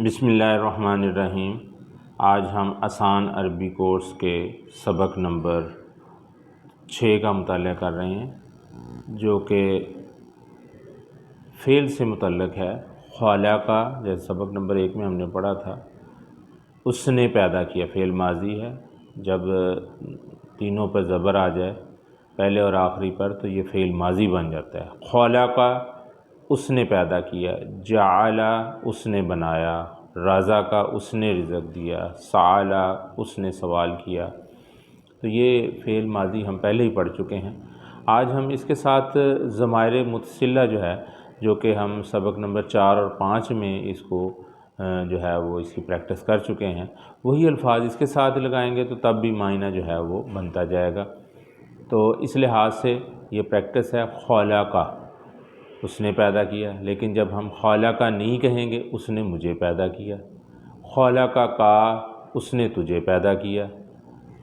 بسم اللہ الرحمن الرحیم۔ آج ہم آسان عربی کورس کے سبق نمبر 6 کا مطالعہ کر رہے ہیں، جو کہ فعل سے متعلق ہے۔ خلق، جیسے سبق نمبر 1 میں ہم نے پڑھا تھا، اس نے پیدا کیا، فعل ماضی ہے۔ جب تینوں پر زبر آ جائے، پہلے اور آخری پر، تو یہ فعل ماضی بن جاتا ہے۔ خلق، اس نے پیدا کیا، جعل، اس نے بنایا، رزق، اس نے رزق دیا، سأل، اس نے سوال کیا۔ تو یہ فعل ماضی ہم پہلے ہی پڑھ چکے ہیں۔ آج ہم اس کے ساتھ ضمائر متصلہ جو ہے، جو کہ ہم سبق نمبر 4 اور 5 میں اس کو جو ہے وہ اس کی پریکٹس کر چکے ہیں، وہی الفاظ اس کے ساتھ لگائیں گے تو تب بھی معنی جو ہے وہ بنتا جائے گا۔ تو اس لحاظ سے یہ پریکٹس ہے۔ خلق، اس نے پیدا کیا، لیکن جب ہم خلق نہیں کہیں گے، اس نے مجھے پیدا کیا۔ خلق کا، اس نے تجھے پیدا کیا۔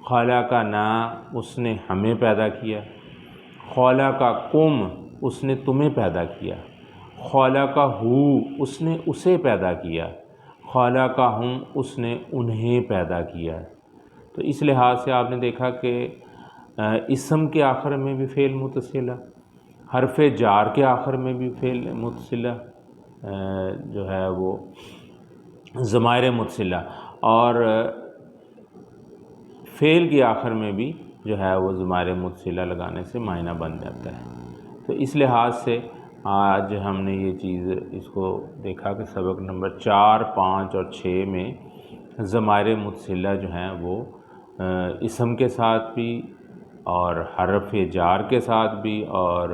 خلقنا، اس نے ہمیں پیدا کیا۔ خلقکم، اس نے تمہیں پیدا کیا۔ خلقہ، اس نے اسے پیدا کیا۔ خلقہم، اس نے انہیں پیدا کیا۔ تو اس لحاظ سے آپ نے دیکھا کہ اسم کے آخر میں بھی فعل متصلہ، حرف جار کے آخر میں بھی فعل متصلہ جو ہے وہ ضمائر متصلہ، اور فعل کے آخر میں بھی جو ہے وہ ضمائر متصلہ لگانے سے معنی بن جاتا ہے۔ تو اس لحاظ سے آج ہم نے یہ چیز اس کو دیکھا کہ سبق نمبر 4، 5 اور 6 میں ضمائر متصلہ جو ہیں وہ اسم کے ساتھ بھی اور حرف جار کے ساتھ بھی اور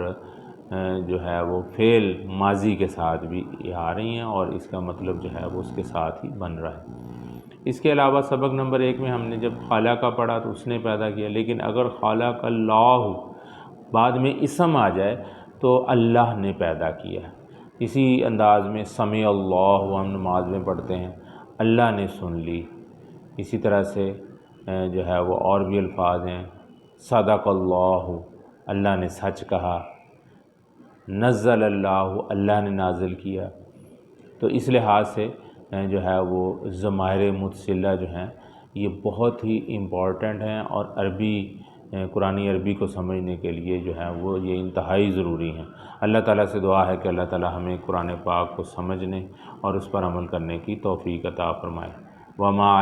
جو ہے وہ فعل ماضی کے ساتھ بھی آ رہی ہیں، اور اس کا مطلب جو ہے وہ اس کے ساتھ ہی بن رہا ہے۔ اس کے علاوہ سبق نمبر 1 میں ہم نے جب خلق کا پڑھا تو اس نے پیدا کیا، لیکن اگر خلق اللہ بعد میں اسم آ جائے تو اللہ نے پیدا کیا۔ اسی انداز میں سمع اللہ، ہم نماز میں پڑھتے ہیں، اللہ نے سن لی۔ اسی طرح سے جو ہے وہ اور بھی الفاظ ہیں، صدق اللہ، اللہ نے سچ کہا۔ نزل اللہ، اللہ نے نازل کیا۔ تو اس لحاظ سے جو ہے وہ ضمائر متصلہ جو ہیں یہ بہت ہی امپورٹنٹ ہیں، اور قرآن عربی کو سمجھنے کے لیے جو ہے وہ یہ انتہائی ضروری ہیں۔ اللہ تعالیٰ سے دعا ہے کہ اللہ تعالیٰ ہمیں قرآن پاک کو سمجھنے اور اس پر عمل کرنے کی توفیق عطا فرمائے۔ وما